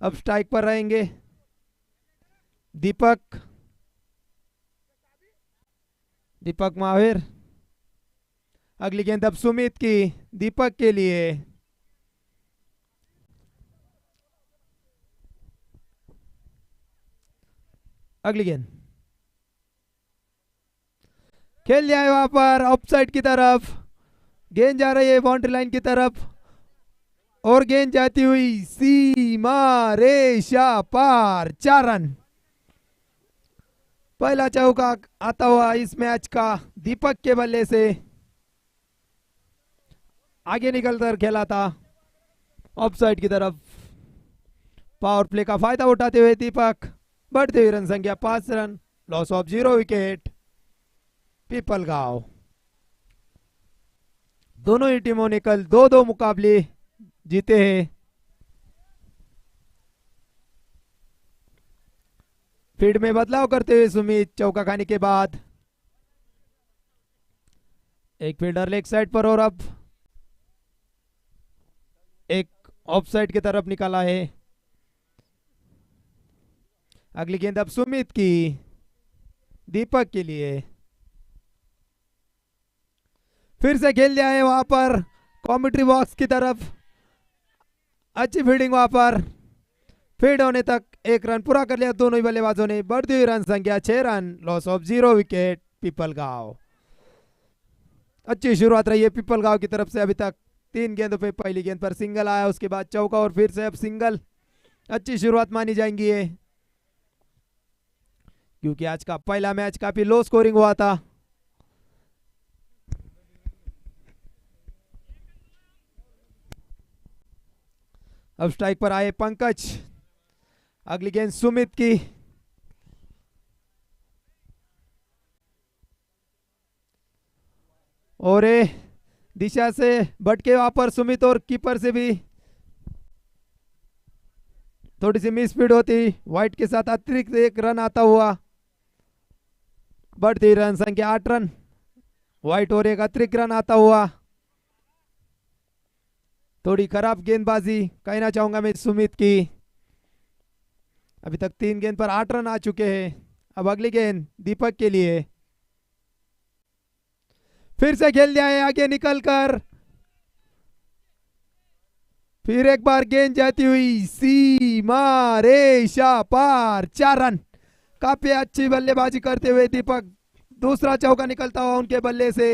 अब स्ट्राइक पर रहेंगे दीपक दीपक महावीर। अगली गेंद अब सुमित की दीपक के लिए। अगली गेंद खेल लिया है वहां पर ऑफसाइड की तरफ। गेंद जा रही है बाउंड्री लाइन की तरफ और गेंद जाती हुई सीमा रेशा पार। 4 रन। पहला चौका आता हुआ इस मैच का दीपक के बल्ले से आगे निकलकर खेला था ऑफसाइड की तरफ। पावर प्ले का फायदा उठाते हुए दीपक बढ़ती हुई रन संख्या 5 run. Loss of 0 wicket Pipalgaon. दोनों ही टीमों ने कल 2-2 मुकाबले जीते हैं। फील्ड में बदलाव करते हुए सुमित चौका खाने के बाद एक फील्डर लेग साइड पर और अब एक ऑफ साइड की तरफ निकाला है। अगली गेंद अब सुमित की दीपक के लिए। फिर से खेल दिया है वहां पर कॉमेंट्री बॉक्स की तरफ। अच्छी फील्डिंग वहां पर। फील्ड होने तक 1 रन पूरा कर लिया दोनों ही बल्लेबाजों ने। बढ़ती हुई रन संख्या 6 run. Loss of 0 wicket Pipalgaon. अच्छी शुरुआत रही है पिपलगांव की तरफ से। अभी तक 3 गेंदों पे पहली गेंद पर सिंगल आया, उसके बाद चौका और फिर से अब सिंगल। अच्छी शुरुआत मानी जाएंगी है क्योंकि आज का पहला मैच काफी लो स्कोरिंग हुआ था। अब स्ट्राइक पर आए पंकज। अगली गेंद सुमित की। और दिशा से भटके वहां पर सुमित और कीपर से भी थोड़ी सी मिस स्पीड होती। व्हाइट के साथ अतिरिक्त 1 रन आता हुआ। बढ़ती रन संख्या 8 रन। व्हाइट और एक अतिरिक्त रन आता हुआ। थोड़ी खराब गेंदबाजी कहना चाहूंगा मैं सुमित की। अभी तक 3 गेंद पर 8 रन आ चुके हैं। अब अगली गेंद दीपक के लिए। फिर से खेल दिया है आगे निकलकर। फिर एक बार गेंद जाती हुई सीमा रेशा पार। 4 रन। काफी अच्छी बल्लेबाजी करते हुए दीपक। दूसरा चौका निकलता हुआ उनके बल्ले से।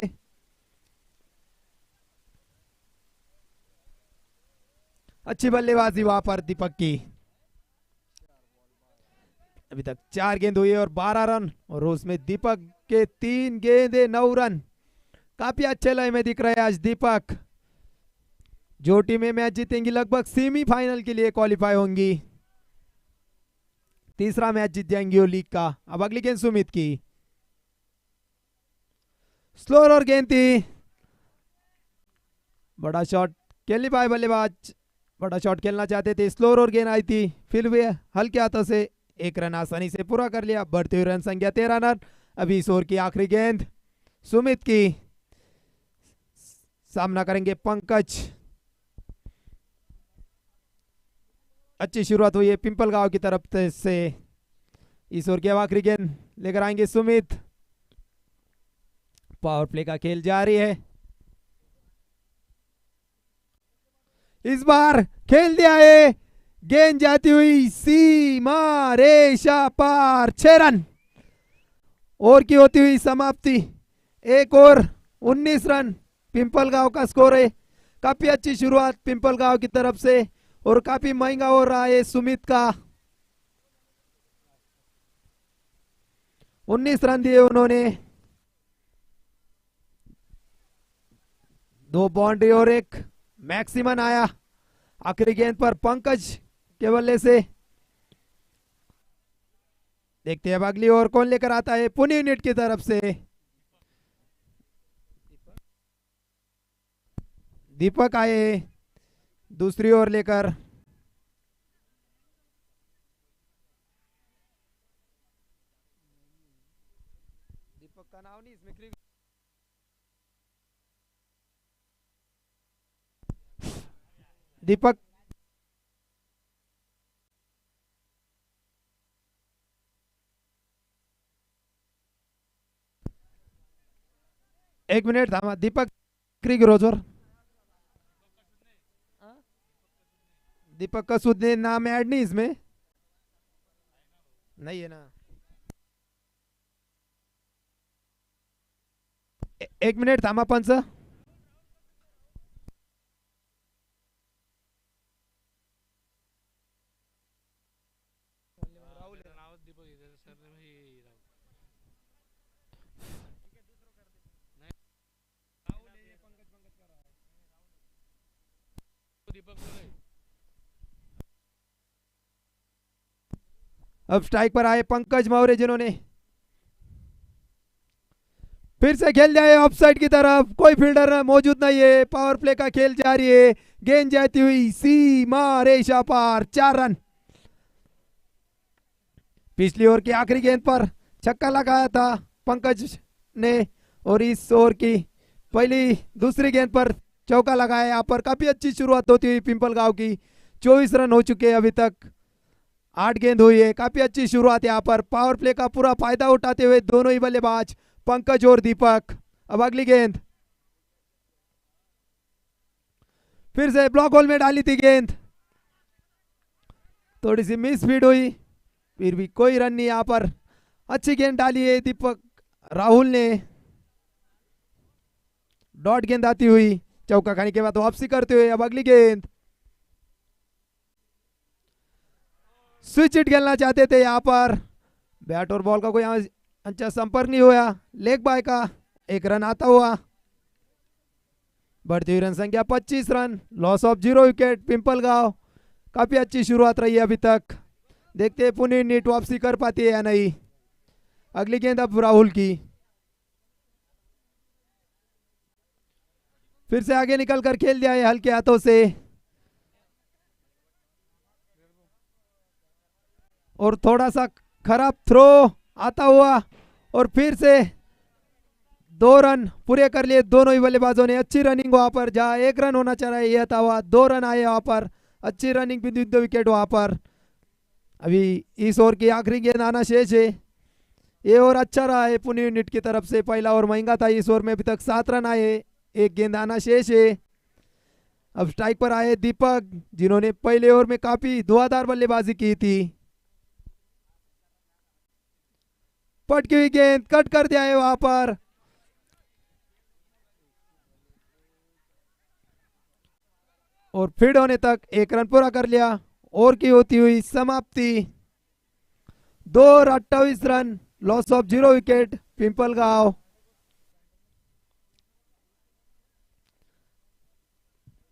अच्छी बल्लेबाजी वहां पर दीपक की। अभी तक 4 गेंद हुई और 12 रन और उसमें दीपक के 3 गेंदे 9 रन। काफी अच्छे लय में दिख रहे हैं आज दीपक। जो टीमें मैच जीतेंगी लगभग सेमीफाइनल के लिए क्वालिफाई होंगी। तीसरा मैच जीत जाएंगी वो लीग का। अब अगली गेंद सुमित की। स्लोर और गेंद थी। बड़ा शॉट खेल नहीं पाए बल्लेबाज। बड़ा शॉट खेलना चाहते थे, स्लोर और गेंद आई थी, फिर वे हल्के हाथों से 1 रन आसानी से पूरा कर लिया। बढ़ते हुए रन संख्या 13 रन। अभी इस ओवर की आखिरी गेंद सुमित की। सामना करेंगे पंकज। अच्छी शुरुआत हुई है पिंपलगांव की तरफ से। इस ओवर की आखिरी गेंद लेकर आएंगे सुमित। पावर प्ले का खेल जारी है। इस बार खेल दिया है। गेंद जाती हुई सीमा रेशा पार। 6 रन। ओवर की होती हुई समाप्ति। 1 ओवर 19 रन पिंपलगांव का स्कोर है। काफी अच्छी शुरुआत पिंपलगांव की तरफ से और काफी महंगा हो रहा है सुमित का। 19 रन दिए उन्होंने। 2 बाउंड्री और 1 मैक्सिमम आया आखिरी गेंद पर पंकज के बल्ले से। देखते हैं अब अगली ओवर कौन लेकर आता है पुणे यूनिट की तरफ से। दीपक आए दूसरी ओवर लेकर। दीपक का नाम नहीं इसमें। दीपक एक मिनिट थांबा. दीपक क्रिगरोजवर. दीपक का सूद ने नाम ऐड नहीं इसमें. नहीं है ना. एक मिनिट थांबा पंच. अब स्ट्राइक पर आए पंकज मौर्य जिन्होंने फिर से खेल जाए ऑफसाइड की तरफ. कोई फील्डर मौजूद नहीं है. पावर प्ले का खेल जारी है. गेंद जाती हुई सीमा रेशा पार. 4 रन. पिछली ओवर की आखिरी गेंद पर छक्का लगाया था पंकज ने और इस ओवर की दूसरी गेंद पर चौका लगाया. यहाँ पर काफी अच्छी शुरुआत होती हुई पिंपल गांव की. 24 रन हो चुके हैं अभी तक. 8 गेंद हुई है. काफी अच्छी शुरुआत यहाँ पर. पावर प्ले का पूरा फायदा उठाते हुए दोनों ही बल्लेबाज पंकज और दीपक. अब अगली गेंद फिर से ब्लॉक होल में डाली थी गेंद. थोड़ी सी मिस फीड हुई. फिर भी कोई रन नहीं. यहाँ पर अच्छी गेंद डाली है दीपक राहुल ने. डॉट गेंद आती हुई चौका खाने के बाद वापसी करते हुए. अब अगली गेंद स्विच हिट खेलना चाहते थे. यहाँ पर बैट और बॉल का कोई यहाँ अच्छा संपर्क नहीं हुआ. लेग बाय का 1 रन आता हुआ. बढ़ती हुई रन संख्या 25 run. Loss of 0 wicket. Pimple गांव काफी अच्छी शुरुआत रही है अभी तक. देखते हैं पुणे नीट वापसी कर पाती है या नहीं. अगली गेंद अब राहुल की. फिर से आगे निकल कर खेल दिया है हल्के हाथों से और थोड़ा सा खराब थ्रो आता हुआ और फिर से 2 रन पूरे कर लिए दोनों ही बल्लेबाजों ने. अच्छी रनिंग वहां पर. जहां 1 रन होना चाहिए यह था हुआ. 2 रन आए वहां पर. अच्छी रनिंग भी 2 विकेट वहां पर. अभी इस ओवर की आखिरी गेंद आना शेष है. ये ओवर अच्छा रहा है पुणे यूनिट की तरफ से. पहला ओवर महंगा था. इस ओवर में अभी तक 7 रन आए. 1 गेंद आना शेष है. अब स्ट्राइक पर आए दीपक जिन्होंने पहले ओवर में काफी धुआंधार बल्लेबाजी की थी. पटकी हुई गेंद कट कर दिया है वहां पर. और फील्ड होने तक 1 रन पूरा कर लिया. ओवर की होती हुई समाप्ति. 2 और 28 run. Loss of 0 wicket. Pimple गांव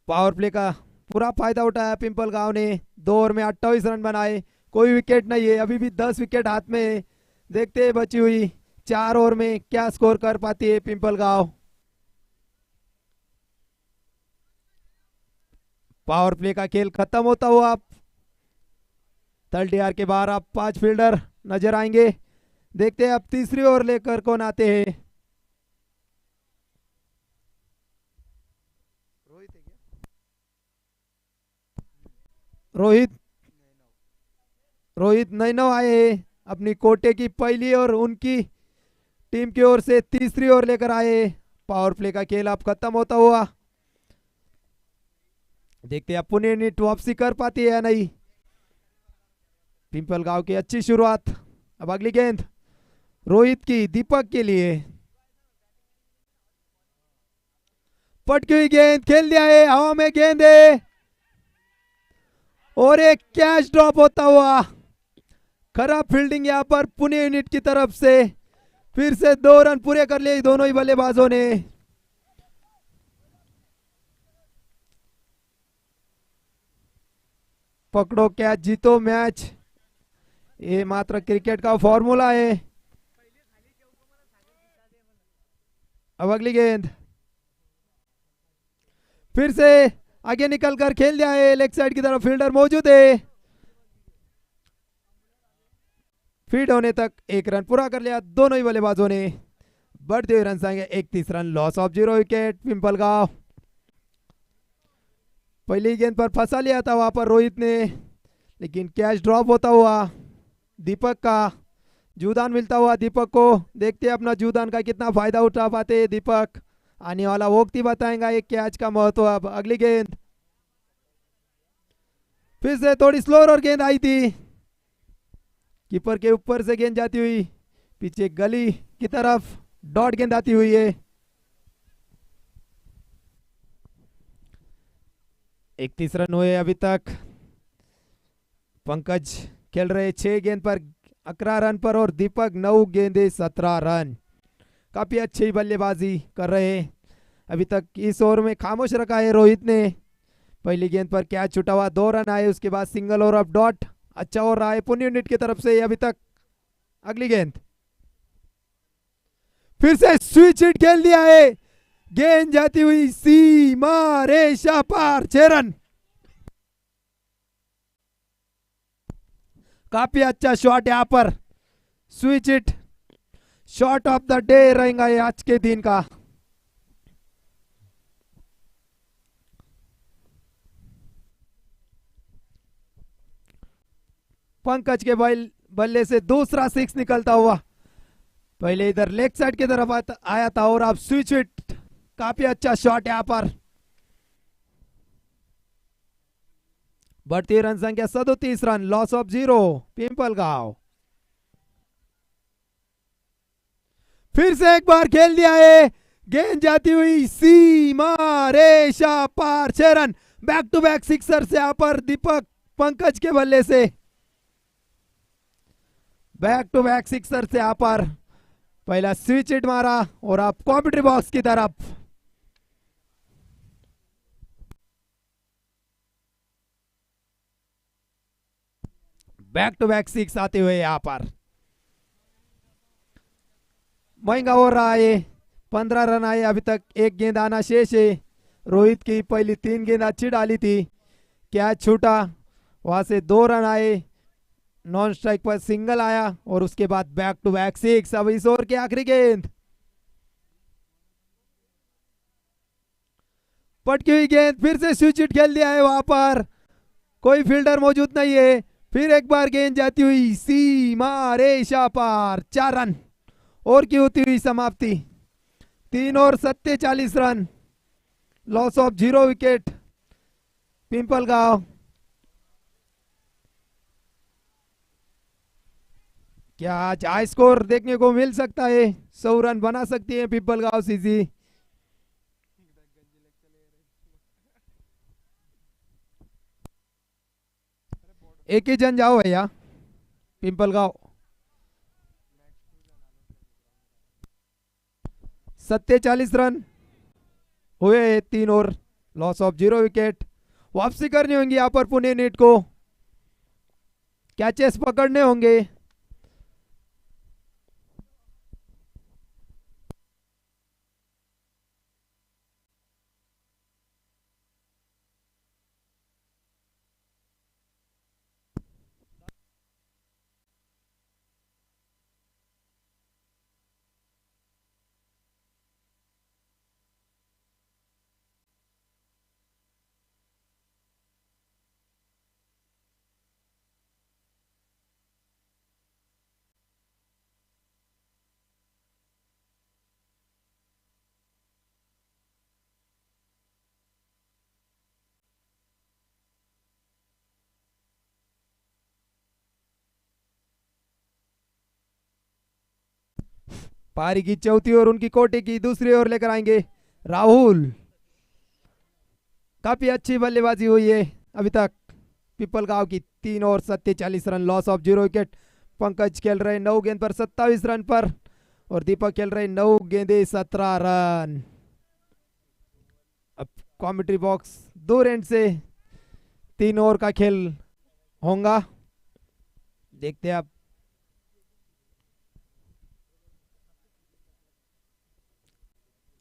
पावर प्ले का पूरा फायदा उठाया पिंपल गांव ने. 2 ओवर में 28 रन बनाए. कोई विकेट नहीं है. अभी भी 10 विकेट हाथ में है. देखते हैं बची हुई 4 ओवर में क्या स्कोर कर पाती है पिंपल गांव. पावर प्ले का खेल खत्म होता हुआ आप 30 के बाहर आप 5 फील्डर नजर आएंगे. देखते हैं अब तीसरी ओवर लेकर कौन आते हैं. रोहित नैनव आए हैं अपनी कोटे की पहली और उनकी टीम की ओर से तीसरी ओवर लेकर आए. पावर प्ले का खेल अब खत्म होता हुआ. देखते हैं पुणे यूनिट वापसी कर पाती है या नहीं. पिंपल गांव की अच्छी शुरुआत. अब अगली गेंद रोहित की दीपक के लिए. पटकी हुई गेंद खेल दिया है. हवा में गेंद है और एक कैच ड्रॉप होता हुआ. खराब फील्डिंग यहां पर पुणे यूनिट की तरफ से. फिर से 2 रन पूरे कर लिए दोनों ही बल्लेबाजों ने. पकड़ो कैच जीतो मैच. ये मात्र क्रिकेट का फॉर्मूला है. अब अगली गेंद फिर से आगे निकलकर खेल दिया है. लेग साइड की तरफ फील्डर मौजूद है. फील्ड होने तक 1 रन पूरा कर लिया दोनों ही बल्लेबाजों ने. बढ़ते हुए रन आएंगे 31 run. Loss of 0 wicket. Pimple गांव पहली गेंद पर फंसा लिया था वहां पर रोहित ने, लेकिन कैच ड्रॉप होता हुआ दीपक का जूदान मिलता हुआ दीपक को. देखते हैं अपना जूदान का कितना फायदा उठा पाते दीपक. आने वाला वक्त ही बताएगा एक कैच का महत्व। अब अगली गेंद फिर से थोड़ी स्लोर और गेंद आई थी, कीपर के ऊपर से गेंद जाती हुई पीछे गली की तरफ डॉट गेंद आती हुई है। 31 रन हुए अभी तक। पंकज खेल रहे 6 गेंद पर 11 रन पर और दीपक 9 गेंदे 17 रन। काफी अच्छी बल्लेबाजी कर रहे हैं अभी तक। इस ओवर में खामोश रखा है रोहित ने। पहली गेंद पर कैच छूटा हुआ, 2 रन आए, उसके बाद सिंगल और अब डॉट। अच्छा ओवर रहा है पुण्य यूनिट की तरफ से अभी तक। अगली गेंद फिर से स्विच हिट खेल दिया है, गेंद जाती हुई सीमा रेशा पार, 6 रन। काफी अच्छा शॉट यहां पर, switch hit shot of the day रहेगा ये आज के दिन का। पंकज के बल्ले से दूसरा 6 निकलता हुआ। पहले इधर लेग साइड की तरफ आया था और अब स्विच हिट, काफी अच्छा शॉट यहां पर। बढ़ती रन संख्या 37 रन, लॉस ऑफ 0 पिंपलगांव। फिर से एक बार खेल दिया है, गेंद जाती हुई सीमा रेशा पार, 6 run. Back to back sixer से यहां पर दीपक पंकज के बल्ले से, बैक टू बैक सिक्सर से यहां पर पहला स्विच हिट मारा और अब कॉमेंट्री बॉक्स की तरफ। बैक टू बैक 6 आते हुए यहां पर महंगा हो रहा है। 15 रन आए अभी तक, एक गेंद आना शेष है। रोहित की पहली 3 गेंद अच्छी डाली थी, कैच छूटा, वहां से 2 रन आए, नॉन स्ट्राइक पर सिंगल आया और उसके बाद बैक टू बैक 6। अब इस ओवर की आखिरी गेंद, पटकी हुई गेंद, फिर से स्विच हिट खेल दिया है, वहां पर कोई फील्डर मौजूद नहीं है। फिर एक बार गेंद जाती हुई सीमा रेशा पार, 4 रन और की होती हुई समाप्ति। 3 और 47 run, loss of 0 wicket Pimpalgaon. क्या आज हाई स्कोर देखने को मिल सकता है? 100 रन बना सकती है पिंपलगांव सीजी। एक ही जन जाओ भैया पिंपलगांव। 47 रन हुए, 3 और लॉस ऑफ 0 विकेट। वापसी करनी होंगी यहाँ पर पुणे यूनिट को, कैचेस पकड़ने होंगे। पारी की चौथी और उनकी कोटे की दूसरी ओर लेकर आएंगे राहुल। काफी अच्छी बल्लेबाजी हुई है अभी तक पिपलगांव की। 3 और 47 run, loss of 0 wicket. Pankaj खेल रहे 9 गेंद पर 27 रन पर और दीपक खेल रहे 9 गेंदे 17 रन। अब कमेंट्री बॉक्स दूर एंड से 3 ओवर का खेल होगा, देखते हैं आप।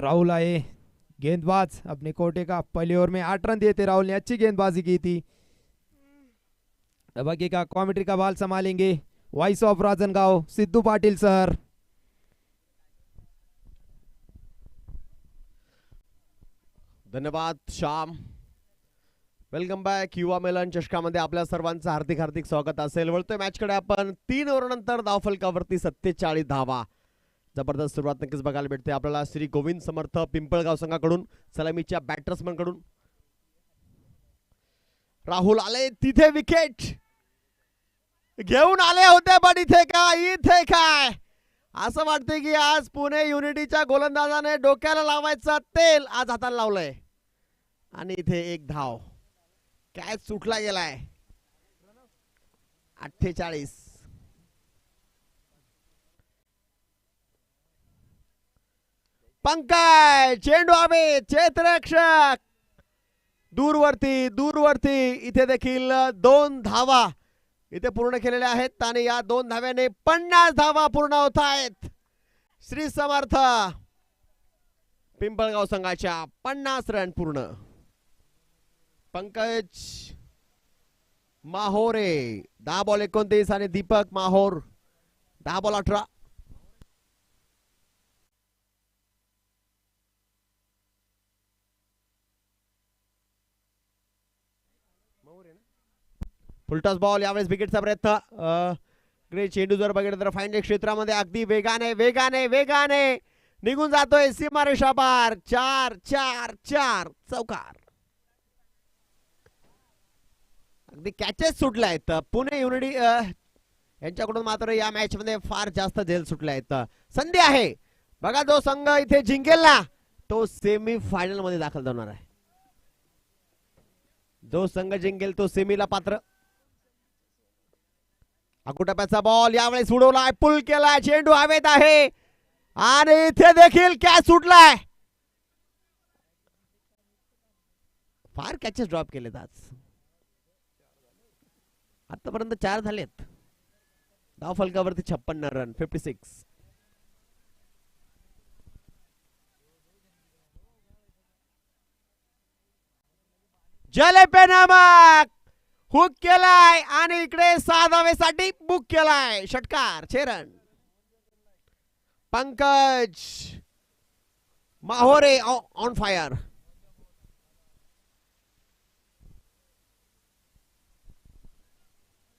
राहुल आए गेंदबाज अपने कोटे का। पहले ओवर में 8 रन दिए थे राहुल ने, अच्छी गेंदबाजी की थी। बाकी का कमेंट्री का बाल संभालेंगे voice of Rajangaon Siddhu Patil sir. धन्यवाद श्याम। वेलकम बॅक युवा मेलन चषकामध्ये आपल्या सर्वांचं हार्दिक हार्दिक स्वागत असेल। वळतोय मॅचकडे आपण। 3 ओव्हरनंतर धावफलकावरती 47 धावा, जबरदस्त सुरुवात नक्कीच बघायला भेटते आपल्याला श्री गोविंद समर्थ पिंपळगाव संघाकडून सलामीच्या बॅटर्समन कडून. राहुल आले तिथे विकेट घेऊन आले होते पण इथे काय असं वाटते की आज पुणे युनिटीच्या गोलंदाजाने डोक्याला लावायचा तेल आज हाताला लावलंय आणि इथे एक धाव. कॅच सुटला गेलाय. 48. पंकज चेंडू हवे क्षेत्ररक्षक दूरवरती इथे देखील 2 धावा इथे पूर्ण केलेल्या आहेत आणि या 2 धाव्याने 50 धावा पूर्ण होत आहेत. श्री समर्थ पिंपळगाव संघाच्या 50 रन पूर्ण. पंकज माहोरे 10 बॉल 29 आणि दीपक माहोर 10 बॉल 18. फुलटॉस बॉल यावेळेस विकेटचा प्रयत्न. इकडे चेंडू जर बघितलं तर फाईन क्षेत्रामध्ये अगदी वेगाने निघून जातोय सीमारेषा पार. 4 चौकार. अगदी कॅचेस सुटल्या आहेत पुणे युनिटी यांच्याकडून. मात्र या मॅच मध्ये फार जास्त झेल सुटल्या आहेत. संधी आहे बघा, जो संघ इथे जिंकेल ना तो सेमी फायनल मध्ये दाखल होणार आहे. जो संघ जिंकेल तो सेमीला पात्र. अकुटप्याचा बॉल यावेळेस उडवलाय, पुल केलाय, चेंडू हवेत आहे आणि इथे देखील कॅच सुटलाय. फार कॅचेस ड्रॉप केलेत आज. आतापर्यंत 4 झालेत. धाव फलकावरती 56 रन 56. जले नमक हुक केलाय आणि इकडे 6 धावेसाठी बुक केलाय. षटकार 6 run. Pankaj Mahore on fire.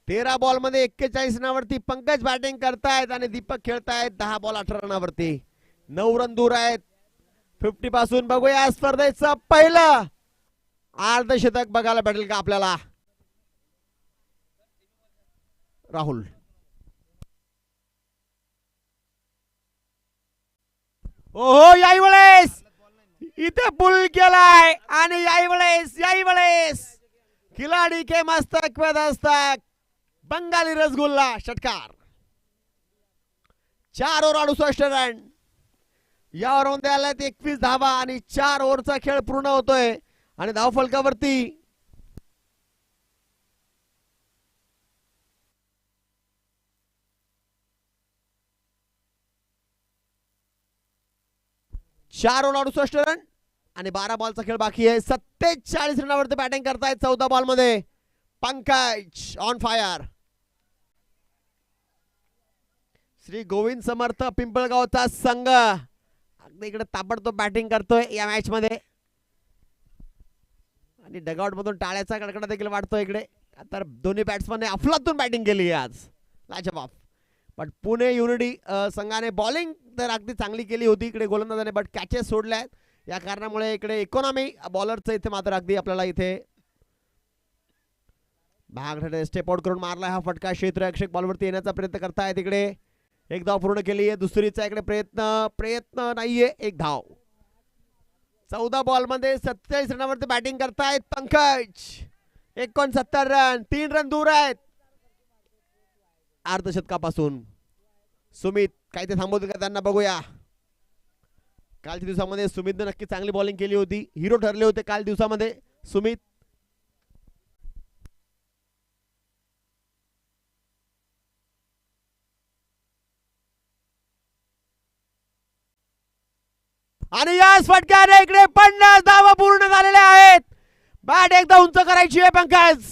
तेरा बॉल मध्ये 41 रनावरती पंकज बॅटिंग करतायत आणि दीपक खेळतायत 10 बॉल 18 रनावरती. 9 रन दूर आहेत 50 पासून. बघूया स्पर्धेचं पहिलं अर्धशतक बघायला भेटेल का आपल्याला. राहुल ओहो यावेळेस इथे पुल केलाय आणि यावेळेस खिलाडी के मस्तक पे दस्तक बंगाली रसगुल्ला. षटकार 4 ओव्हर 68 रन. या ओव्हरमध्ये आल्यात 21 धावा आणि 4 ओव्हरचा खेळ पूर्ण होतोय आणि धाव फलकावरती चार ओव्हर 68 रन आणि 12 बॉलचा खेळ बाकी आहे. 47 रनावरती बॅटिंग करतायत 14 बॉल मध्ये. Pankaj on fire. श्री गोविंद समर्थ पिंपळगावचा संघ अगदी इकडे ताबडतोब बॅटिंग करतोय या मॅच मध्ये आणि डगआउट मधून टाळ्याचा कडकडा देखील वाटतोय इकडे. तर दोन्ही बॅट्समनने अफलातून बॅटिंग केली आज. लाजवाब. बट पुणे युनिटी संघाने बॉलिंग तर अगदी चांगली केली होती इकडे गोलंदाजाने, बट कॅचेस सोडल्या आहेत. या कारणामुळे इकडे इकॉनॉमी बॉलरचं इथे मात्र अगदी आपल्याला इथे भाग स्टेप आउट करून मारला हा फटका. क्षेत्ररक्षक बॉलवरती येण्याचा प्रयत्न करतायत. इकडे एक धाव पूर्ण केली आहे. दुसरीचा इकडे प्रयत्न नाहीये. एक धाव. 14 बॉल मध्ये 47 रनावरती बॅटिंग करतायत पंकज. 69 रन. 3 रन दूर आहेत अर्धशतकापासून. सुमित काय ते थांबवतील का त्यांना बघूया. कालच्या दिवसामध्ये सुमितने नक्की चांगली बॉलिंग केली होती. हिरो ठरले होते काल दिवसामध्ये सुमित. आणि या फटक्याने इकडे 50 धावा पूर्ण झालेल्या आहेत. बॅट एकदा उंच करायची आहे पंकज.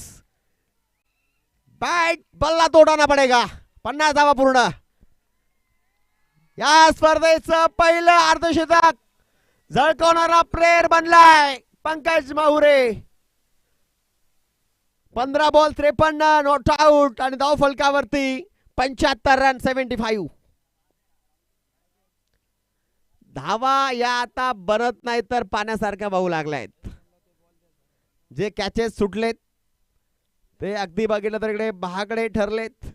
बॅट बल्ला तोडाना पडेगा. 50 धावा पूर्ण. या स्पर्धेचं पहिलं अर्धशतक झळकवणारा प्लेयर बनलाय Pankaj Mahure. 15 ball 53 not out आणि धाव फलकावरती 75 रन 75. धावा या आता बनत नाही तर पाण्यासारख्या वाहू लागल्यात. जे कॅचेस सुटलेत ते अगदी बघितलं तर इकडे महागडे ठरलेत.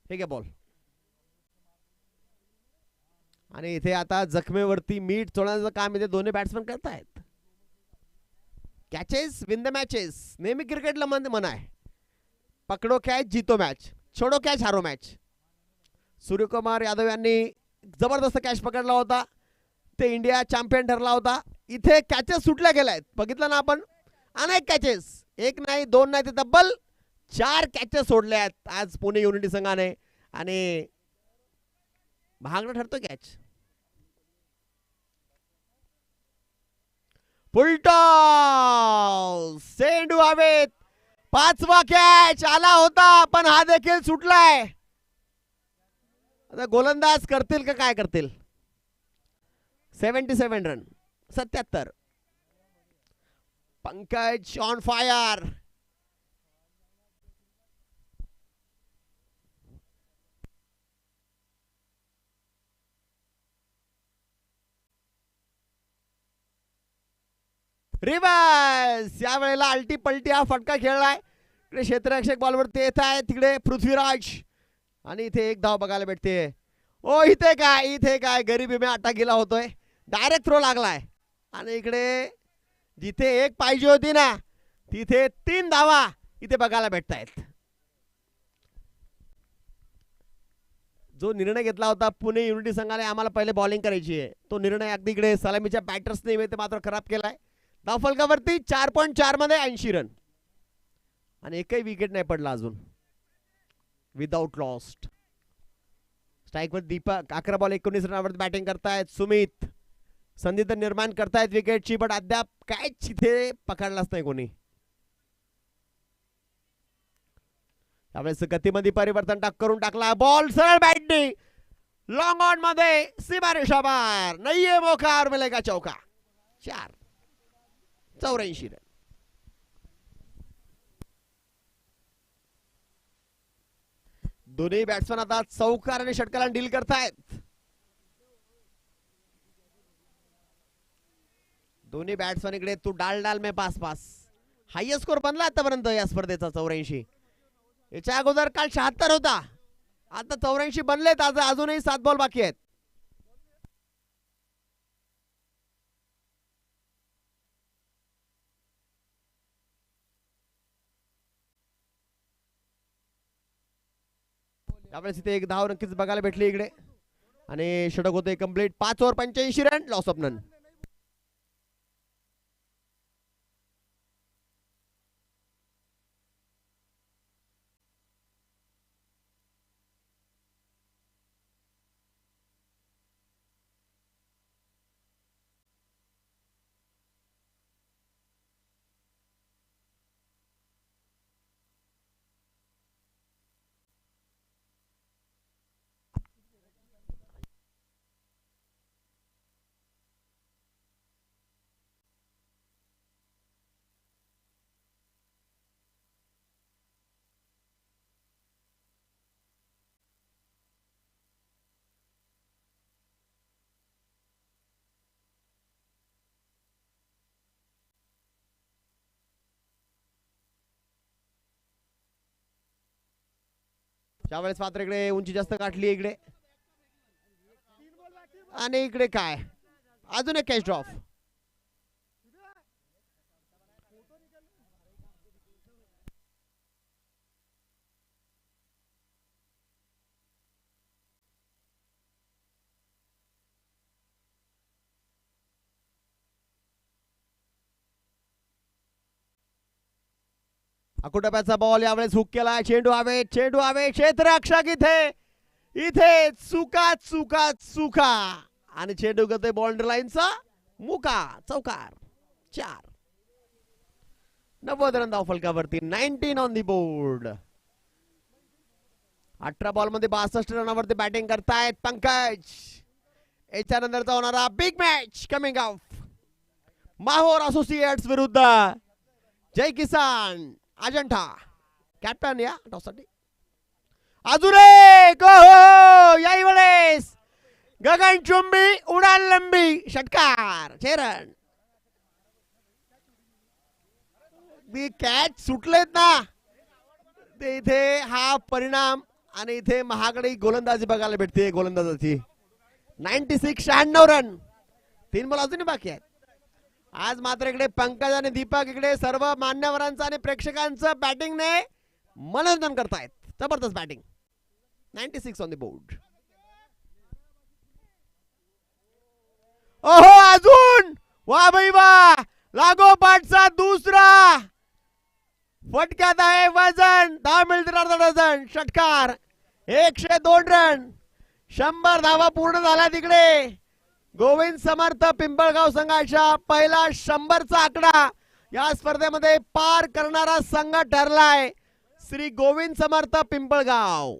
हे घे बॉल. आणि इथे आता जखमेवरती मीठ चोळण्याचं काम इथे दोन्ही बॅट्समन करतायत. Catches win the matches. नेहमी क्रिकेटला म्हण आहे, पकडो कॅच जीतो मॅच, छोडो कॅच हारो मॅच. सूर्यकुमार यादव यांनी जबरदस्त कॅच पकडला होता, ते इंडिया चॅम्पियन ठरला होता. इथे कॅचेस सुटल्या गेल्यात, बघितलं ना आपण, अनेक कॅचेस, एक नाही दोन नाही, ते तब्बल 4 कॅचेस सोडल्यात आज पुणे युनिटी संघाने. आणि भागणं ठरतो कॅच. फुलटॉस, सेंडू हवेत. 5वा कॅच आला होता पण हा देखील सुटलाय. आता गोलंदाज करतील का काय करतील. 77 run, 77. Pankaj on fire. Reverse. यावेळेला अल्टी पलटी हा फटका खेळलाय. इकडे क्षेत्ररक्षक बॉलवरती येत आहे, तिकडे पृथ्वीराज. आणि इथे एक धाव बघायला भेटते. ओ इथे काय गरीबी में आटा गेला होतोय. डायरेक्ट थ्रो लागलाय. आणि इकडे जिथे एक पाहिजे होती ना तिथे 3 धावा इथे बघायला भेटतायत. जो निर्णय घेतला होता पुणे युनिटी संघाने, आम्हाला पहिले बॉलिंग करायची आहे, तो निर्णय अगदी इकडे सलामीच्या बॅटर्सने मात्र खराब केलाय. धावफलकावरती 4.4 मध्ये 80 रन आणि एकही विकेट नाही पडला अजून. Without lost. स्ट्राईकवर दीपक 11 बॉल 19 रनावर बॅटिंग करतायत. सुमित संधी तर निर्माण करतायत विकेटची, पण अद्याप कॅच इथे पकडलाच नाही कोणी. त्यावेळेस गतीमध्ये परिवर्तन करून टाकला. बॉल सरळ बॅटनी लॉंग ऑन मध्ये सीमारेषा बाहेर. नाहीये मौका और मिलेगा चौका. 4, 84 रन. दोन्ही बॅट्समन आता चौकार आणि षटकाला डील करतायत. दोन्ही बॅट्समन इकडे तू डाल में पास हायएस्ट स्कोर बनला आतापर्यंत या स्पर्धेचा 84. याच्या अगोदर काल 76 होता, आता 84 बनलेत. आज अजूनही 7 बॉल बाकी आहेत. त्यावेळेस इथे एक धाव नक्कीच बघायला भेटली इकडे. आणि षटक होते complete. 5 over 85 run, loss of none. त्यावेळेस मात्र इकडे उंची जास्त गाठली इकडे. आणि इकडे काय अजून एक कॅच ड्रॉप. अकुटप्याचा बॉल यावेळेस हुक केला. चेंडू हवे क्षेत्ररक्षक इथे चुका आणि चेंडू करते बाउंड्री लाईनचा मुका. चौकार. 4, 90 रन धाव फलकावरती. 19 ऑन दी बोर्ड. 18 बॉल मध्ये 62 रनावरती बॅटिंग करतायत पंकज. याच्यानंतरचा होणारा big match coming off. Mahor Associates विरुद्ध जय किसान अजंठा. कॅप्टन या टॉससाठी अजून एक याही वेळेस गगनचुंबी उडान लंबी षटकार 6 रन. कॅच सुटलेत ना ते इथे हा परिणाम आणि इथे महागडी गोलंदाजी बघायला भेटते गोलंदाजाची. 96 रन 3 बॉल अजूनही बाकी आहेत. आज मात्र इकडे पंकज आणि दीपक इकडे सर्व मान्यवरांचं आणि प्रेक्षकांचं बॅटिंगने मनोरंजन करतायत. जबरदस्त बॅटिंग. 96 on the board. ओहो अजून वा भाई वा लागोपाठचा दुसरा फटक्यात आहे वजन 10 मिळतील अर्धा डझन षटकार. 102 रन 100 धावा पूर्ण झाला. तिकडे गोविंद समर्थ पिंपळगाव संघाच्या पहिला 100चा आकडा या स्पर्धेमध्ये पार करणारा संघ ठरलाय श्री गोविंद समर्थ पिंपळगाव.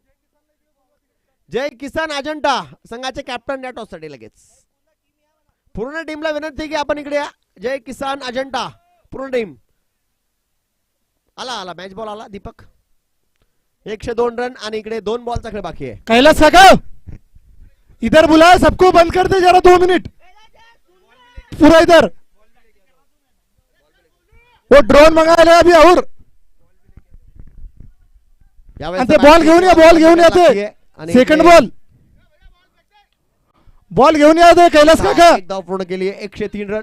जय किसान अजंठा संघाचे कॅप्टन या टॉससाठी लगेच. पूर्ण टीमला विनंती की आपण इकडे या. जय किसान अजंठा पूर्ण टीम. आला मॅच बॉल आला दीपक. 102 रन आणि इकडे 2 बॉलचा खेळ बाकी आहे. कैलाश काका इधर बुलाया सबको, बंद कर दे जरा 2 मिनट पूरा इधर. वो ड्रोन मंगायला अभी और ते बॉल घेऊन या ते सेकंड बॉल घेऊन या ते कैलास काका. एक धाव पूर्ण केली आहे. 103 रन.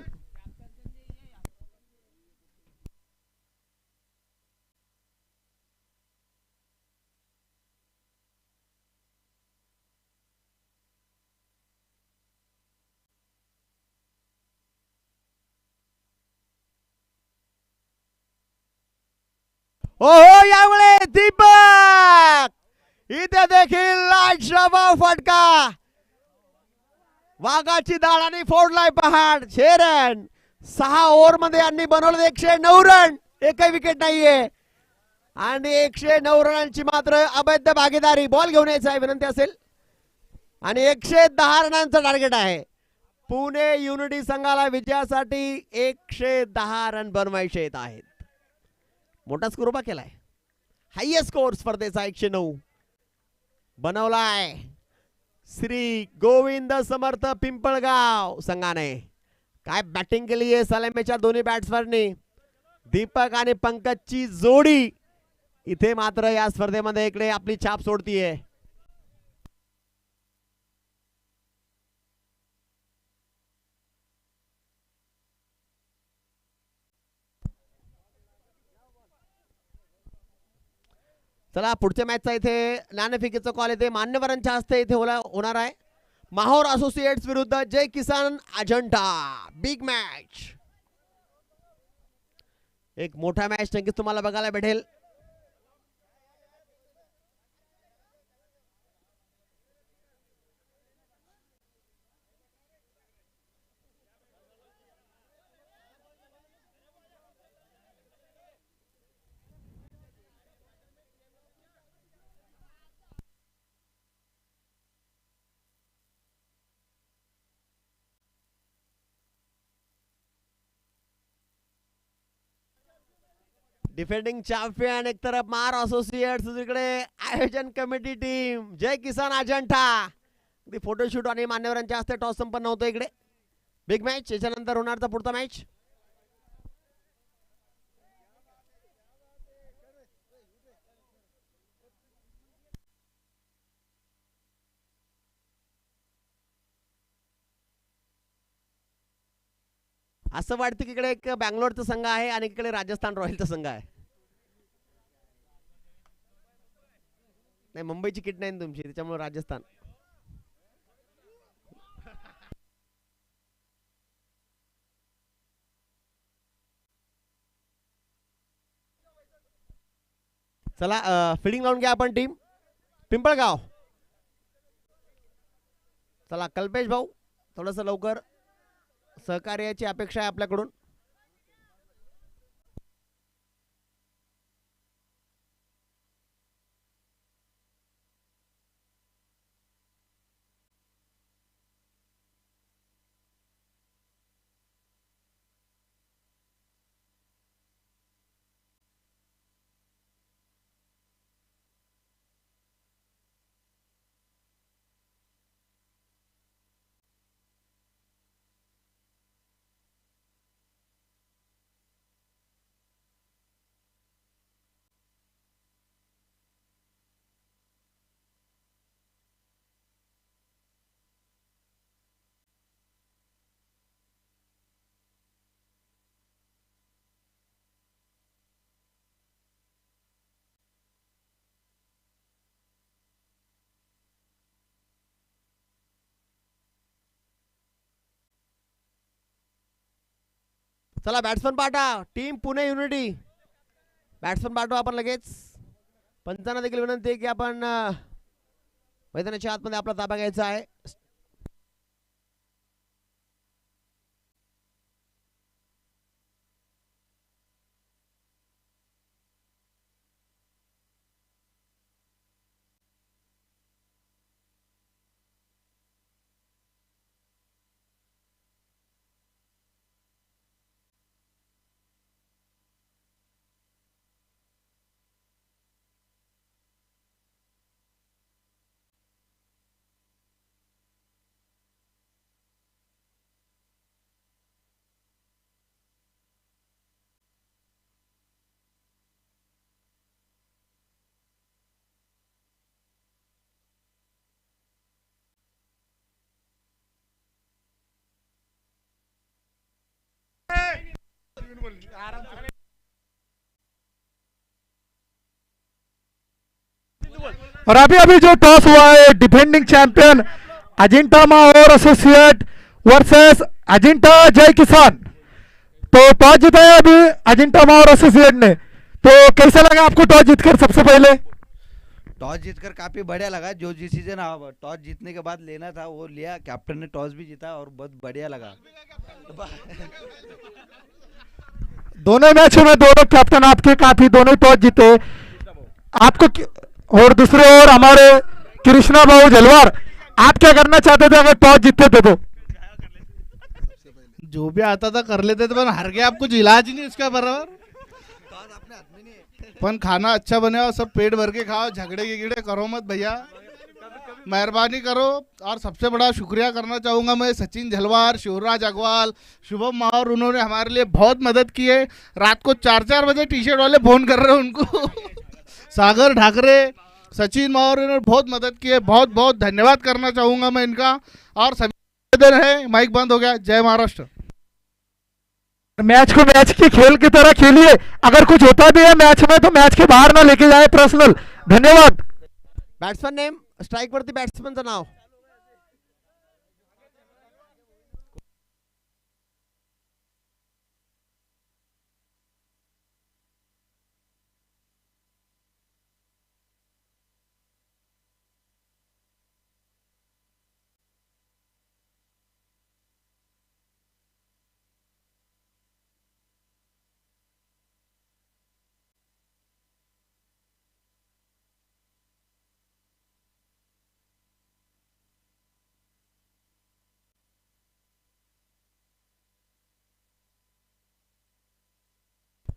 ओहो यावेळी दीपक इथे देखील लाजवाब फटका. वाघाची दाळ आणि फोडलाय पहाड. 6 रन 6 ओव्हर मध्ये यांनी बनवलं 109 रन. एकही विकेट नाहीये आणि 109 रनांची मात्र अवैध भागीदारी. बॉल घेऊन यायचा आहे विनंती असेल. आणि 110 रनांचं टार्गेट आहे. पुणे युनिटी संघाला विजयासाठी 110 रन बनवायचे आहेत. मोठा स्कोर उभा केलाय. हायएस्ट स्कोर स्पर्धेचा 109 बनवलाय श्री गोविंद समर्थ पिंपळगाव संघाने. काय बॅटिंग केली आहे सलामीच्या दोन्ही बॅट्समननी. दीपक आणि पंकजची जोडी इथे मात्र या स्पर्धेमध्ये इकडे आपली छाप सोडतीये. चला पुढच्या मॅचचा इथे नाणेफेकीचा कॉल येते. मान्यवरांच्या हस्ते इथे होणार आहे. माहोर असोसिएट्स विरुद्ध जय किसान अजंठा. Big match. एक मोठा मॅच नक्कीच तुम्हाला बघायला भेटेल. डिफेंडिंग चॅम्पियन एक तरफ मार असोसिएट्स, दुसरीकडे आयोजन कमिटी टीम जय किसान अजंठा. फोटोशूट आणि मान्यवरांच्या हस्ते टॉस संपन्न होतो इकडे. बिग मॅच याच्यानंतर होणारचा पुढचा मॅच. असं वाटतं की इकडे एक बँगलोरचा संघ आहे आणि इकडे राजस्थान रॉयलचा संघ आहे. नाही मुंबईची किट नाही तुमची त्याच्यामुळे राजस्थान. चला फिल्डिंग लावून घ्या आपण टीम पिंपळगाव. चला कल्पेश भाऊ थोडंसं लवकर सहकार्याची अपेक्षा आहे आपल्याकडून. चला बॅट्समन पाठवा, टीम पुणे युनिटी बॅट्समन पाठवा आपण लगेच. पंचांना देखील विनंती आहे की आपण मैदानाच्या आतमध्ये आपला ताबा घ्यायचा आहे. और अभी अभी जो टॉस हुआ है defending champion Ajanta Mahaur associate versus Ajanta जय किसान, तो टॉस जीता है अभी अजिंठा माहौर एसोसिएट ने। तो कैसा लगा आपको टॉस जीतकर? सबसे पहले टॉस जीतकर काफी बढ़िया लगा। जो डिसीजन टॉस जीतने के बाद लेना था वो लिया, कैप्टन ने टॉस भी जीता और बहुत बढ़िया लगा। दोनों मैचों में दोनों कैप्टन आपके काफी दोनों टॉस जीते आपको और दूसरे ओर हमारे कृष्णा बाबू जलवार, आप क्या करना चाहते थे अगर टॉस जीतते थे? तो जो भी आता था कर लेते थे, पर हार गया, आप कुछ इलाज ही नहीं इसका बराबर। पण खाना अच्छा बने और सब पेट भर के खाओ, झगड़े गिगड़े करो मत भैया, मेहरबानी करो। और सबसे बड़ा शुक्रिया करना चाहूँगा मैं सचिन झलवार, शिवराज अग्रवाल, शुभम माहौर, उन्होंने हमारे लिए बहुत मदद की है। रात को 4-4 बजे टी शर्ट वाले फोन कर रहे हैं उनको सागर ठाकरे, सचिन माहौर, इन्होंने बहुत मदद की है, बहुत बहुत धन्यवाद करना चाहूँगा मैं इनका। और सभी निवेदन है, माइक बंद हो गया। जय महाराष्ट्र। मैच को मैच के खेल की तरह खेलिए, अगर कुछ होता भी है मैच में तो मैच के बाहर ना लेके जाए पर्सनल। धन्यवाद। बॅट्समन नेम, स्ट्राइक वरती बॅट्समनचं नाव.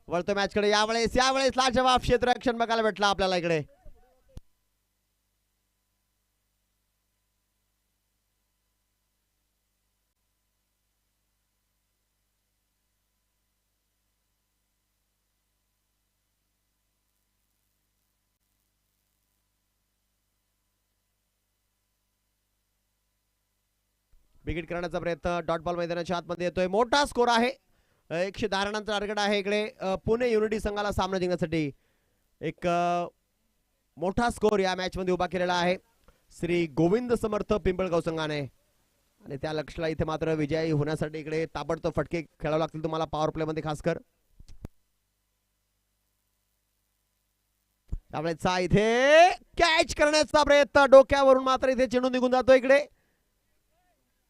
वळतो मॅच कडे. यावेळेस लाजवाब क्षेत्ररक्षण बघायला भेटला आपल्याला इकडे. विकेट करण्याचा प्रयत्न, डॉट बॉल मैदानाच्या आतमध्ये येतोय. मोठा स्कोर आहे, 110 रनांचा टार्गेट आहे इकडे पुणे युनिटी संघाला सामना जिंकण्यासाठी. एक मोठा स्कोर या मॅच मध्ये उभा केलेला आहे श्री गोविंद समर्थ पिंपळगाव संघाने. आणि त्या लक्ष्याला इथे मात्र विजयी होण्यासाठी इकडे ताबडतोब फटके खेळावे लागतील तुम्हाला पॉवर प्ले मध्ये खास कर. त्यावेळेस इथे कॅच करण्याचा प्रयत्न, डोक्यावरून मात्र इथे चेंडू निघून जातो इकडे.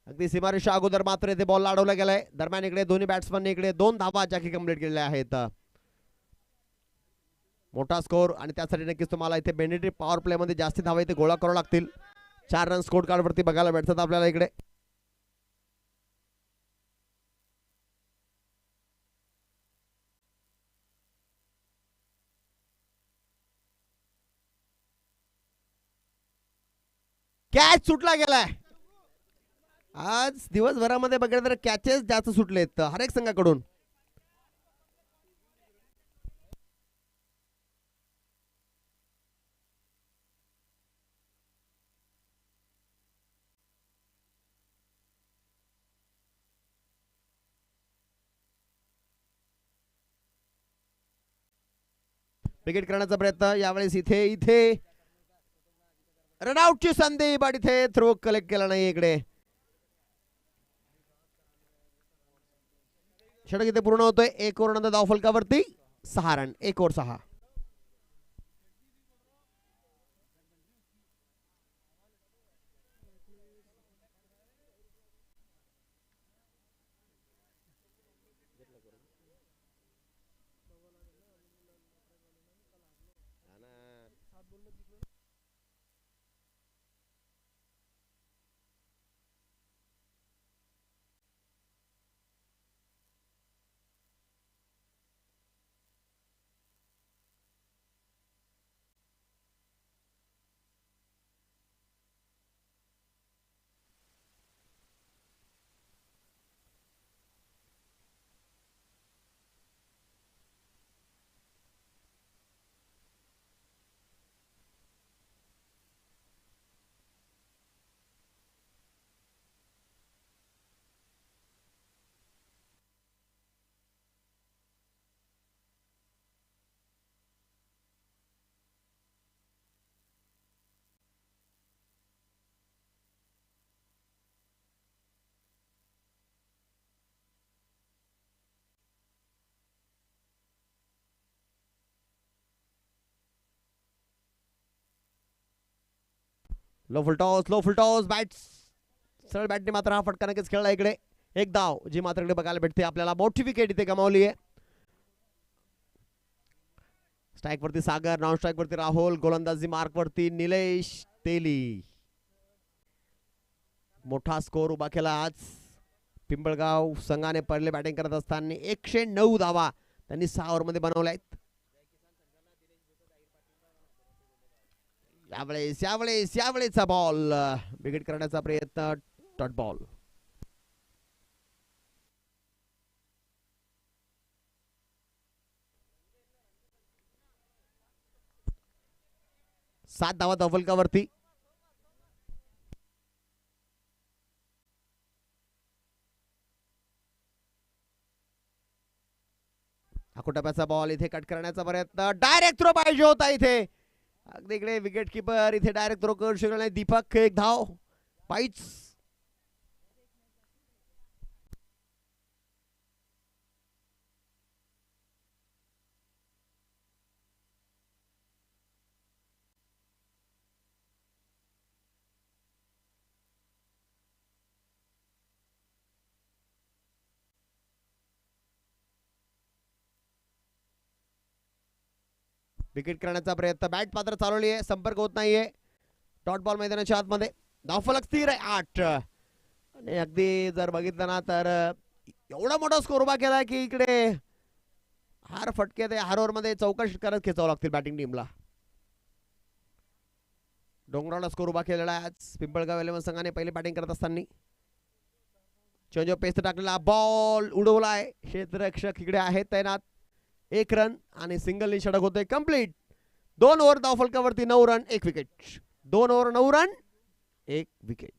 अगदी सीमारेषा अगोदर मात्र इथे बॉल अडवला गेलाय. दरम्यान इकडे दोन्ही बॅट्समनने इकडे 2 धावा जाकी कंप्लीट केलेल्या आहेत. मोठा स्कोर आणि त्यासाठी नक्कीच तुम्हाला इथे बेनिफिट पॉवर प्ले मध्ये जास्ती धावा इथे गोळा करावा लागतील. 4 रन स्कोर कार्ड वरती बघायला भेटतात आपल्याला इकडे. कॅच सुटला गेलाय. आज दिवसभरामध्ये बघितलं तर कॅचेस जास्त सुटलेत हर एक संघाकडून. विकेट करण्याचा प्रयत्न, यावेळेस इथे इथे रनआउटची संधी, बट इथे थ्रो कलेक्ट केला नाही इकडे. षटक इथे पूर्ण होतोय. 1 ओव्हर नंतर धावफलकावरती 6 रन. 1 ओव्हर 6. लो फुल टॉस बॅट सरळ बॅटने मात्र हा फटका नक्कीच खेळला इकडे. 1 धाव जी मात्र इकडे बघायला भेटते आपल्याला. मोठी विकेट इथे गमावली आहे. स्ट्राईक वरती सागर, नॉन स्ट्राईक वरती राहुल, गोलंदाजी मार्क वरती निलेश तेली. मोठा स्कोर उभा केला आज पिंपळगाव संघाने. पडले बॅटिंग करत असताना 109 धावा त्यांनी 6 ओव्हर मध्ये बनवल्या आहेत. यावेळेचा बॉल विकेट करण्याचा प्रयत्न. Dot ball. सात धावा धावफलकावरती. टप्प्याचा बॉल इथे कट करण्याचा प्रयत्न. डायरेक्ट थ्रो पाहिजे होता इथे. अगदी इकडे विकेट किपर इथे डायरेक्ट थ्रो करू शकला नाही. दीपक 1 धाव. पाईच. विकेट करण्याचा प्रयत्न. बॅट मात्र चालवली आहे. संपर्क होत नाहीये. डॉट बॉल मैदानाच्या आतमध्ये. धावफलक स्थिर आहे 8. आणि अगदी जर बघितलं ना तर एवढा मोठा स्कोर उभा केला की इकडे हार फटके ते हार ओव्हर मध्ये चौकशी करत खेचावं लागतील बॅटिंग टीमला. डोंगराला स्कोर उभा केलेला आहे आज पिंपळगाव 11 संघाने पहिले बॅटिंग करत असताना. चेंज ऑफ पेस टाकलेला बॉल उडवलाय. क्षेत्ररक्षक इकडे आहेत तैनात. 1 रन आणि सिंगल षटक होते कंप्लीट. 2 ओव्हर धावफलकावरती 9 run 1 wicket. 2 over 9 run 1 wicket.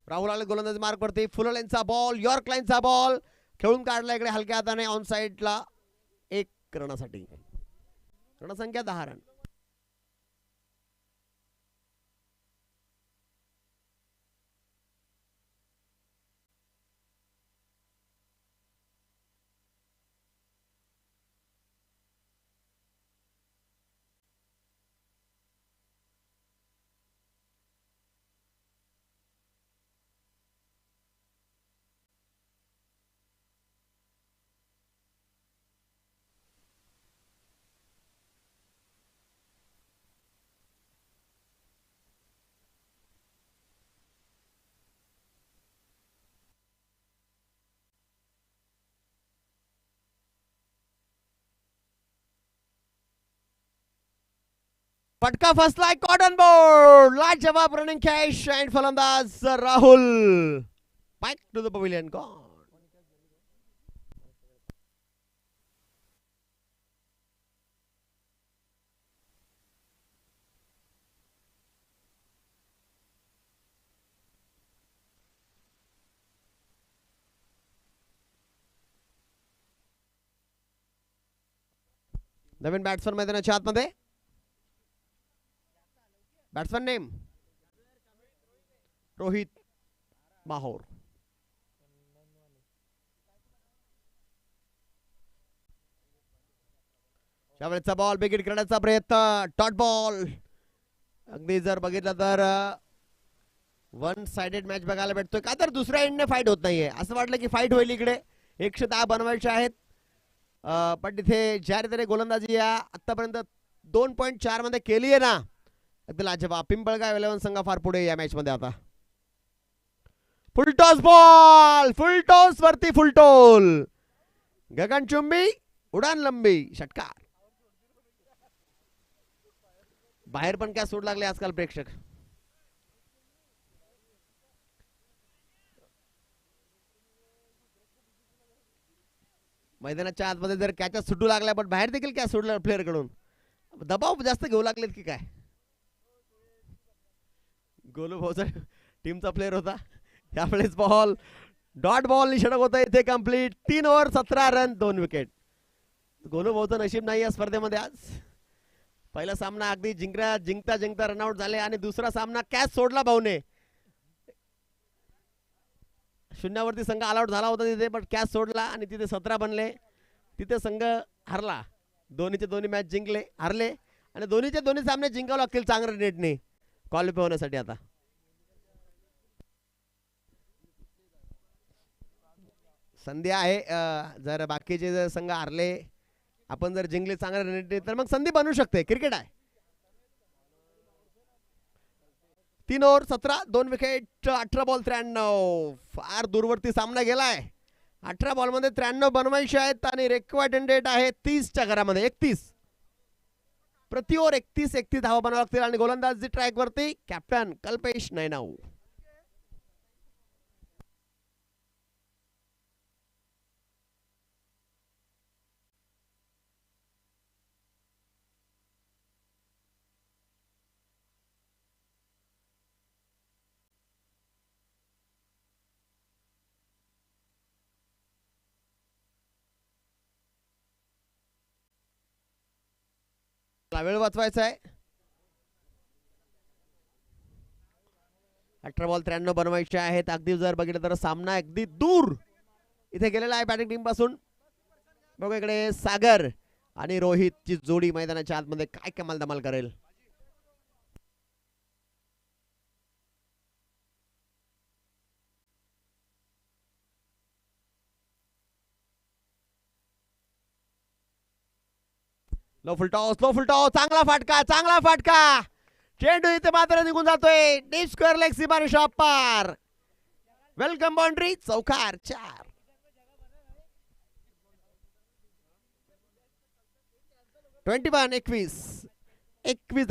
Rahul आले गोलंदाजी मार्क वरती. फुल लाईनचा बॉल, यॉर्क लाईनचा बॉल खेळून काढला इकडे हलक्या हाताने ऑन साइडला. 1 रनासाठी. रणसंख्या 10 रन. फटका फसलाय कॉटन बोर्ड. लाजवाब रनिंग कॅच अँड फलंदाज Rahul back to the pavilion. Gone. नवीन बॅट्समन मैदानाच्या आतमध्ये. Batsman name Rohit Mahor. त्यावेळेचा बॉल बिगिट करण्याचा प्रयत्न. Dot ball. अगदी जर बघितलं तर वन साइडेड मॅच बघायला भेटतोय का तर दुसऱ्या एंडने फाईट होत नाहीये. असं वाटलं की फाईट होईल इकडे. 110 बनवायचे आहेत पण तिथे ज्या रीतीने गोलंदाजी या आतापर्यंत 2.4 मध्ये केली आहे ना, अगदी लाजवाब. पिंपळगाव 11 संघ फार पुढे या मॅच मध्ये. आता full toss ball. Full toss वरती फुल टोल. गगनचुंबी उडान लंबी षटकार. बाहेर पण काय सोड लागले आजकाल प्रेक्षक. मैदानाच्या आतमध्ये जर कॅच सुटू लागल्या पण बाहेर देखील कॅच सुटला प्लेअर कडून. दबाव जास्त घेऊ लागलेत की काय. गोलू भाऊचा टीमचा प्लेअर होता. यावेळेस बॉल डॉट बॉल षटक होतं इथे complete. 3 over 17 run 2 wicket. Golu भाऊचं नशीब नाही या स्पर्धेमध्ये आज. पहिला सामना अगदी जिंकता जिंकता रनआउट झाले आणि दुसरा सामना कॅच सोडला भाऊने. शून्यावरती संघ ऑल आउट झाला होता तिथे पण कॅच सोडला आणि तिथे 17 बनले. तिथे संघ हरला. दोन्हीचे दोन्ही मॅच जिंकले हरले आणि दोन्हीचे दोन्ही सामने जिंकावं लागतील चांगल्या नेटने क्वालिफाय होण्यासाठी. आता संधी आहे. जर बाकीचे जर संघ हरले आपण जर जिंकले चांगल्या नेटने तर मग संधी बनू शकते. क्रिकेट आहे. 3 ओव्हर 17 2 विकेट. 18 बॉल 93. फार दूरवरती सामना गेलाय. 18 बॉल मध्ये 93 बनवायचे आहेत आणि रेकॉर्ड डेट आहे 30च्या घरामध्ये. 31 प्रति ओव्हर 31 धावा बनावं लागतील आणि गोलंदाजी ट्रॅक वरती कॅप्टन कल्पेश नैनाऊ. वेळ वाचवायचा आहे. 18 बॉल 93 बनवायचे आहेत. अगदी जर बघितलं तर सामना अगदी दूर इथे गेलेला आहे बॅटिंग टीम पासून. बघू इकडे सागर आणि रोहितची जोडी मैदानाच्या आतमध्ये काय कमाल धमाल करेल. लो फुल टॉस चांगला फाटका चेंडू इथे मात्र निघून जातोय. डीप स्क्वेअर लेग सीमारेषा पार. वेलकम बाउंड्री चौकार 4. 21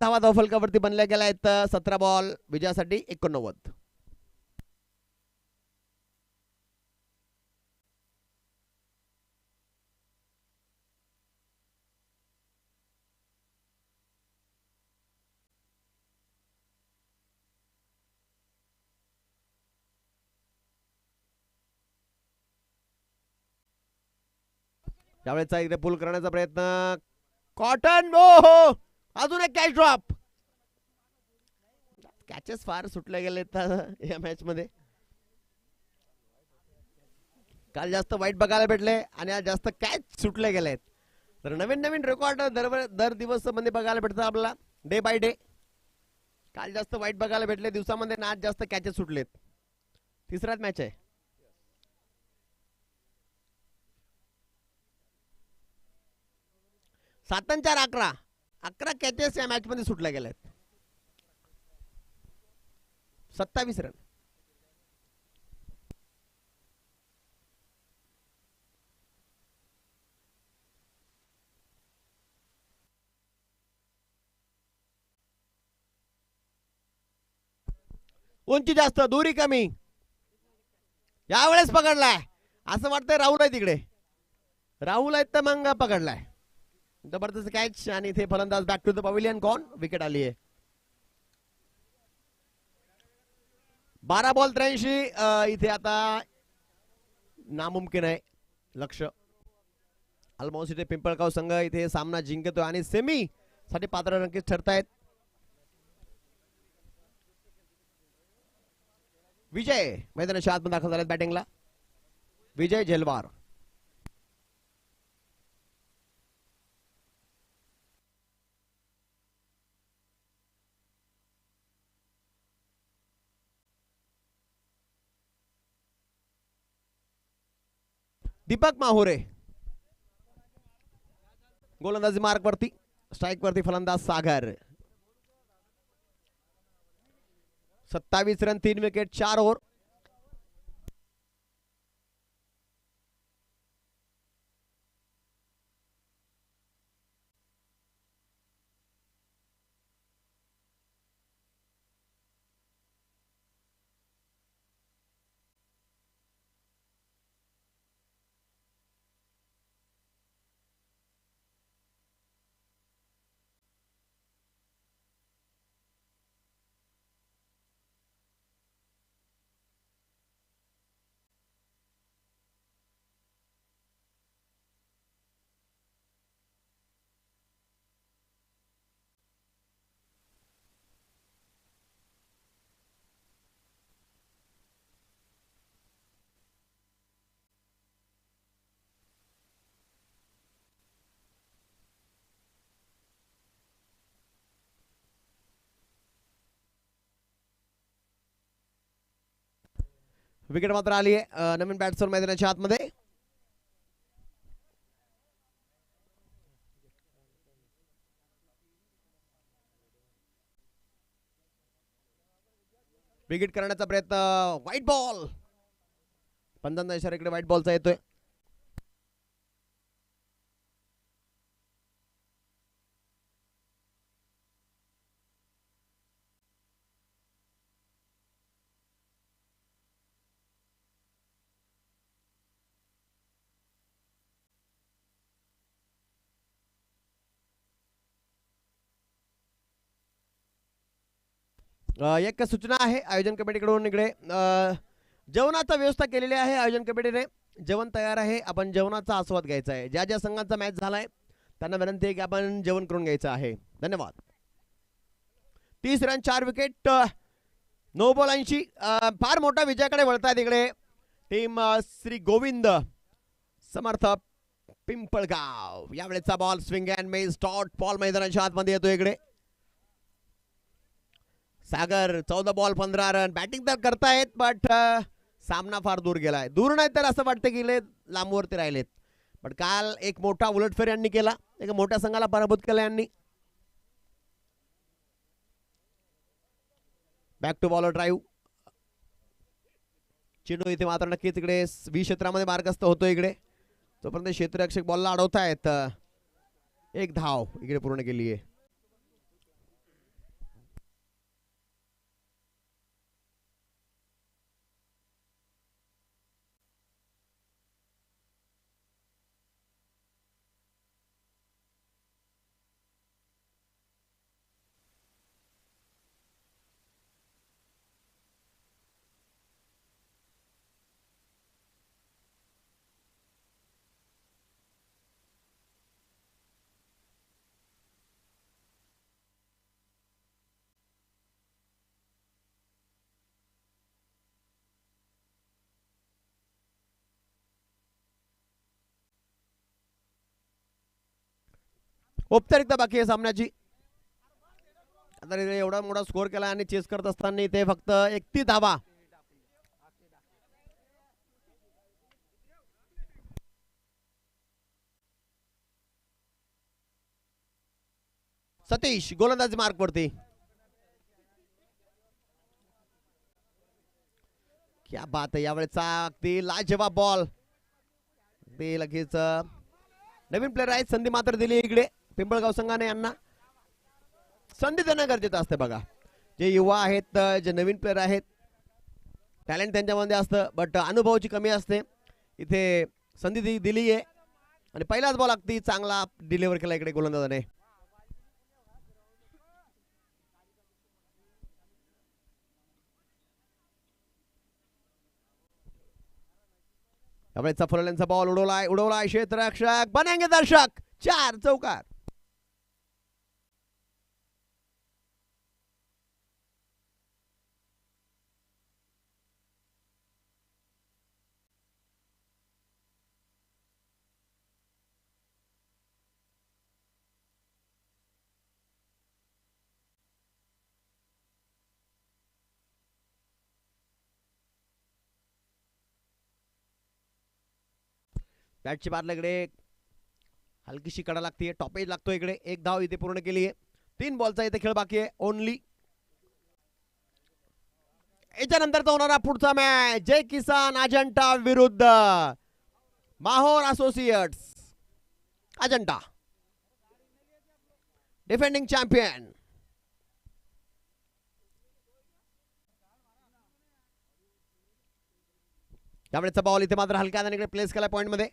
धावा धावफलकावरती बनल्या गेल्या आहेत. 17 बॉल विजयासाठी 89. यावेळेचा इकडे पुल करण्याचा प्रयत्न. कॉटन हो अजून एक कॅच ड्रॉप. कॅचेस फार सुटले गेले या मॅच मध्ये. काल जास्त वाईट बघायला भेटले आणि आज जास्त कॅच सुटले गेलेत. तर नवीन रेकॉर्ड दर दिवस मध्ये बघायला भेटतात आपल्याला डे बाय डे. काल जास्त वाईट बघायला भेटले दिवसामध्ये आणि आज जास्त कॅचेस सुटलेत. तिसराच मॅच आहे. 7 आणि 4 11 कॅचेस या मॅच मध्ये सुटल्या गेल्यात. 27 रन. उंची जास्त, दुरी कमी. यावेळेस पकडलाय, असं वाटतंय राहुल आहे तिकडे. राहुल आहेत तर मग पकडलाय. जबरदस्त कॅच आणि इथे फलंदाज बॅक टू द पवेलियन. कॉन विकेट आली आहे. 12 बॉल 83. इथे आता नामुमकिन आहे लक्ष. ऑलमोस्ट इथे पिंपळगाव संघ इथे सामना जिंकतोय आणि सेमी साठी पात्र नक्कीच ठरतायत. विजय मैदानाच्या आतमध्ये दाखल झालेत बॅटिंगला. विजय झेलवार. दीपक माहुरे गोलंदाजी मार्क वरती. स्ट्राइक वरती फलंदाज सागर. 27 रन 3 विकेट 4 ओव्हर. विकेट मात्र आली आहे नवीन बॅट्समन मैदानाच्या आतमध्ये. विकेट करण्याचा प्रयत्न. White ball. पंजांना इशारा इकडे व्हाईट बॉलचा येतोय. एक सूचना आहे आयोजन कमिटीकडून. इकडे जेवणाचा व्यवस्था केलेली आहे आयोजन कमिटीने. जेवण तयार आहे, आपण जेवणाचा आस्वाद घ्यायचा आहे. ज्या ज्या संघांचा मॅच झालाय त्यांना विनंती आहे की आपण जेवण करून घ्यायचं आहे. धन्यवाद. 30 रन 4 विकेट 9 बॉल 80. फार मोठा विजयाकडे वळतायत इकडे टीम श्री गोविंद समर्थ पिंपळगाव. यावेळेचा ball swing and miss. Dot ball मैदानाच्या आतमध्ये येतो इकडे. सागर 14 बॉल 15 रन. बॅटिंग तर करतायत बट सामना फार दूर गेलाय. दूर नाही तर असं वाटतं की लांबवरती राहिलेत. बट काल एक मोठा उलटफेर यांनी केला. एक मोठ्या संघाला पराभूत केला यांनी. Back to bowler drive. चिनू इथे मात्र नक्कीच इकडे 20 क्षेत्रामध्ये मार्गस्थ होतो इकडे. तोपर्यंत क्षेत्ररक्षक बॉलला अडवतायत. एक धाव इकडे पूर्ण केली आहे. औपचारिकता बाकी आहे सामन्याची. आता एवढा मोठा स्कोर केला आणि चेस करत असताना इथे फक्त 31 धावा. सतीश गोलंदाजी मार्क वरती. क्या बात आहे. यावेळेचा अगदी लाजवाब बॉल. ते लगेच नवीन प्लेअर आहेत. संधी मात्र दिली इकडे पिंपळगाव संघाने. यांना संधी देणं गरजेचं असतं बघा. जे युवा आहेत, जे नवीन प्लेअर आहेत टॅलेंट त्यांच्यामध्ये असतं बट अनुभवाची कमी असते. इथे संधी दिली आहे आणि पहिलाच बॉल अगदी चांगला डिलिव्हर केला इकडे गोलंदाजाने. त्यावेळेचा फलंदाजांचा बॉल उडवलाय क्षेत्ररक्षक बनेंगे दर्शक 4 चौकार. बॅटची बार इकडे हलकीशी कडा लागते. टॉपेज लागतो इकडे. 1 धाव इथे पूर्ण केली आहे. 3 बॉलचा इथे खेळ बाकी आहे ओनली. याच्यानंतरचा होणारा पुढचा मॅच जय किसान अजंठा विरुद्ध Mahor Associates. Ajantha defending champion. त्यावेळेचा बॉल इथे मात्र हलक्या हाताने प्लेस केला पॉइंट मध्ये.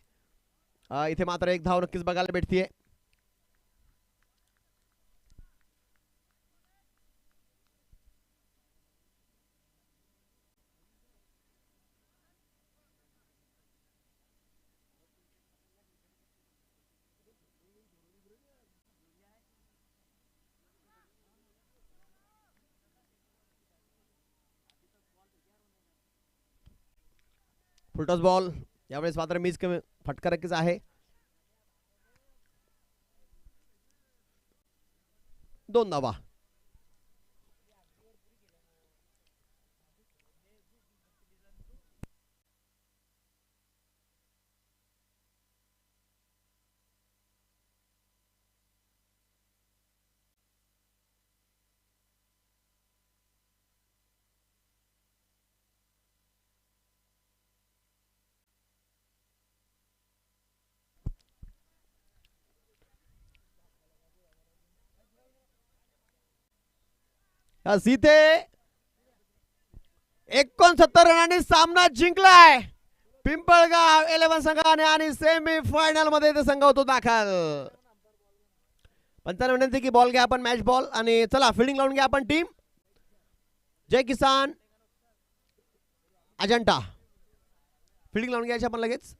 इथे मात्र 1 धाव नक्कीच बघायला भेटतीये. फुलटॉस बॉल यावेळेस मात्र मिस फटका नक्कीच आहे. 2 धावा. इथे 69 रनांनी सामना जिंकलाय पिंपळगाव 11 संघाने आणि सेमी फायनल मध्ये ते संघ होतो दाखल. पंचांना विनंती की बॉल घ्या आपण मॅच बॉल आणि चला फिल्डिंग लावून घ्या आपण टीम जय किसान अजंठा. फिल्डिंग लावून घ्यायची आपण लगेच.